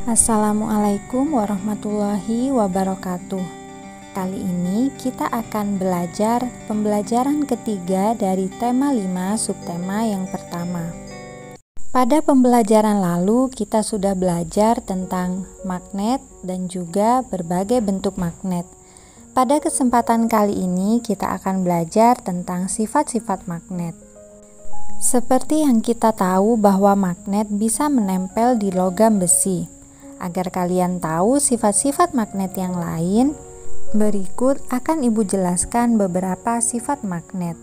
Assalamualaikum warahmatullahi wabarakatuh. Kali ini kita akan belajar pembelajaran ketiga dari tema 5 subtema yang pertama. Pada pembelajaran lalu kita sudah belajar tentang magnet dan juga berbagai bentuk magnet. Pada kesempatan kali ini kita akan belajar tentang sifat-sifat magnet. Seperti yang kita tahu bahwa magnet bisa menempel di logam besi. Agar kalian tahu sifat-sifat magnet yang lain, berikut akan Ibu jelaskan beberapa sifat magnet.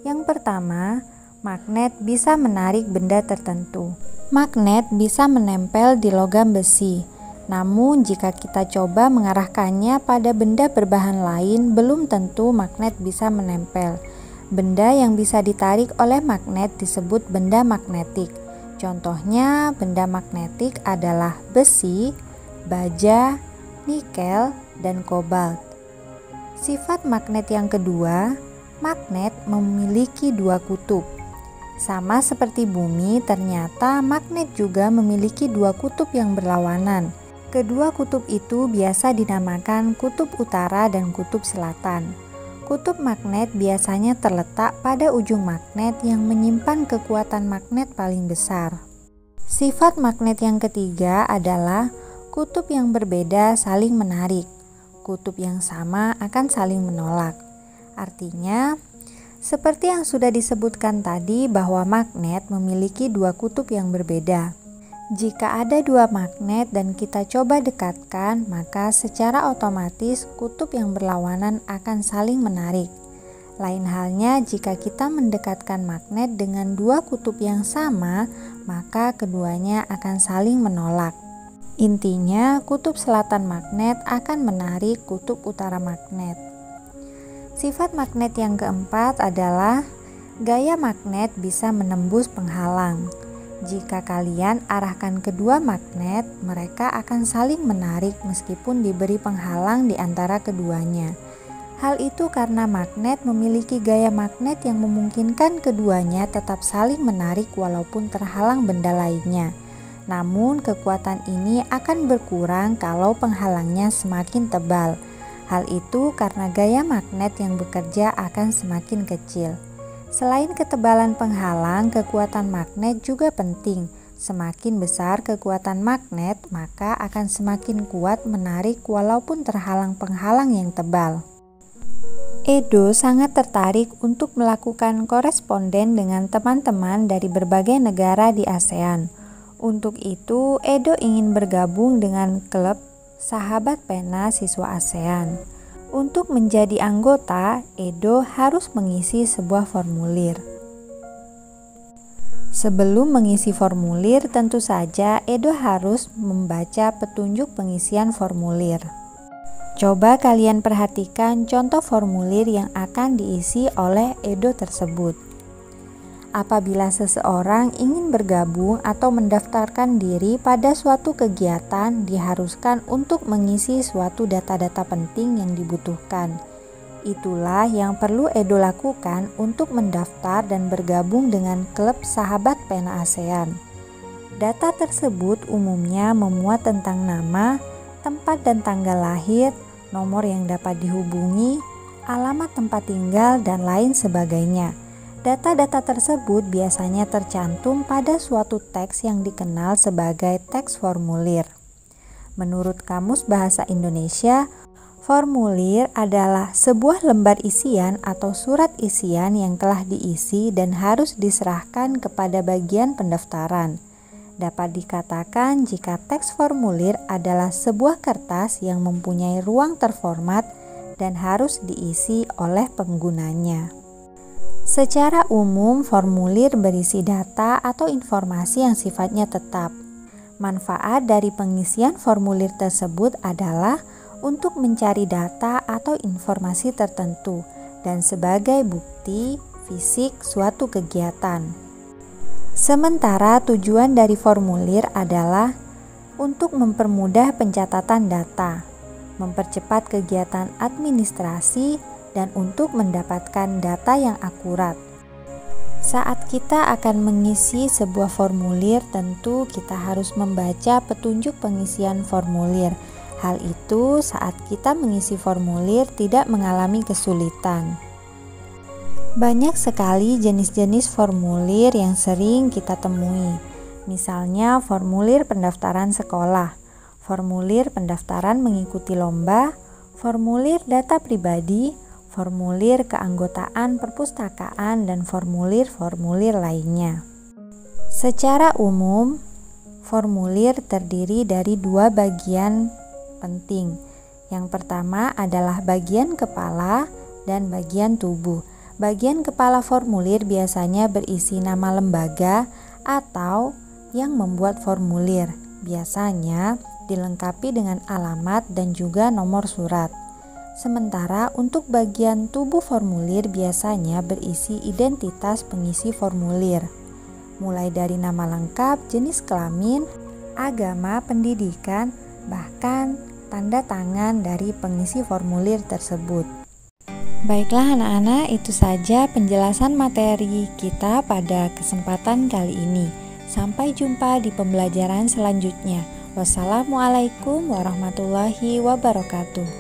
Yang pertama, magnet bisa menarik benda tertentu. Magnet bisa menempel di logam besi. Namun jika kita coba mengarahkannya pada benda berbahan lain, belum tentu magnet bisa menempel. Benda yang bisa ditarik oleh magnet disebut benda magnetik. Contohnya benda magnetik adalah besi, baja, nikel, dan kobalt. Sifat magnet yang kedua, magnet memiliki dua kutub. Sama seperti bumi, ternyata magnet juga memiliki dua kutub yang berlawanan. Kedua kutub itu biasa dinamakan kutub utara dan kutub selatan. Kutub magnet biasanya terletak pada ujung magnet yang menyimpan kekuatan magnet paling besar. Sifat magnet yang ketiga adalah kutub yang berbeda saling menarik. Kutub yang sama akan saling menolak. Artinya, seperti yang sudah disebutkan tadi bahwa magnet memiliki dua kutub yang berbeda. Jika ada dua magnet dan kita coba dekatkan, maka secara otomatis kutub yang berlawanan akan saling menarik. Lain halnya jika kita mendekatkan magnet dengan dua kutub yang sama, maka keduanya akan saling menolak. Intinya, kutub selatan magnet akan menarik kutub utara magnet. Sifat magnet yang keempat adalah gaya magnet bisa menembus penghalang. Jika kalian arahkan kedua magnet, mereka akan saling menarik meskipun diberi penghalang di antara keduanya. Hal itu karena magnet memiliki gaya magnet yang memungkinkan keduanya tetap saling menarik walaupun terhalang benda lainnya. Namun, kekuatan ini akan berkurang kalau penghalangnya semakin tebal. Hal itu karena gaya magnet yang bekerja akan semakin kecil. Selain ketebalan penghalang, kekuatan magnet juga penting. Semakin besar kekuatan magnet, maka akan semakin kuat menarik walaupun terhalang penghalang yang tebal. Edo sangat tertarik untuk melakukan koresponden dengan teman-teman dari berbagai negara di ASEAN. Untuk itu, Edo ingin bergabung dengan klub Sahabat Pena Siswa ASEAN. Untuk menjadi anggota, Edo harus mengisi sebuah formulir. Sebelum mengisi formulir, tentu saja Edo harus membaca petunjuk pengisian formulir. Coba kalian perhatikan contoh formulir yang akan diisi oleh Edo tersebut. Apabila seseorang ingin bergabung atau mendaftarkan diri pada suatu kegiatan, diharuskan untuk mengisi suatu data-data penting yang dibutuhkan. Itulah yang perlu Edo lakukan untuk mendaftar dan bergabung dengan klub Sahabat Pena ASEAN. Data tersebut umumnya memuat tentang nama, tempat dan tanggal lahir, nomor yang dapat dihubungi, alamat tempat tinggal, dan lain sebagainya. Data-data tersebut biasanya tercantum pada suatu teks yang dikenal sebagai teks formulir. Menurut Kamus Bahasa Indonesia, formulir adalah sebuah lembar isian atau surat isian yang telah diisi dan harus diserahkan kepada bagian pendaftaran. Dapat dikatakan jika teks formulir adalah sebuah kertas yang mempunyai ruang terformat dan harus diisi oleh penggunanya. Secara umum, formulir berisi data atau informasi yang sifatnya tetap. Manfaat dari pengisian formulir tersebut adalah untuk mencari data atau informasi tertentu dan sebagai bukti fisik suatu kegiatan. Sementara tujuan dari formulir adalah untuk mempermudah pencatatan data, mempercepat kegiatan administrasi, dan untuk mendapatkan data yang akurat. Saat kita akan mengisi sebuah formulir, tentu kita harus membaca petunjuk pengisian formulir. Hal itu saat kita mengisi formulir tidak mengalami kesulitan. Banyak sekali jenis-jenis formulir yang sering kita temui. Misalnya formulir pendaftaran sekolah, formulir pendaftaran mengikuti lomba, formulir data pribadi, formulir keanggotaan perpustakaan, dan formulir-formulir lainnya. Secara umum, formulir terdiri dari dua bagian penting. Yang pertama adalah bagian kepala dan bagian tubuh. Bagian kepala formulir biasanya berisi nama lembaga atau yang membuat formulir. Biasanya dilengkapi dengan alamat dan juga nomor surat. Sementara untuk bagian tubuh formulir biasanya berisi identitas pengisi formulir, mulai dari nama lengkap, jenis kelamin, agama, pendidikan, bahkan tanda tangan dari pengisi formulir tersebut. Baiklah anak-anak, itu saja penjelasan materi kita pada kesempatan kali ini. Sampai jumpa di pembelajaran selanjutnya. Wassalamualaikum warahmatullahi wabarakatuh.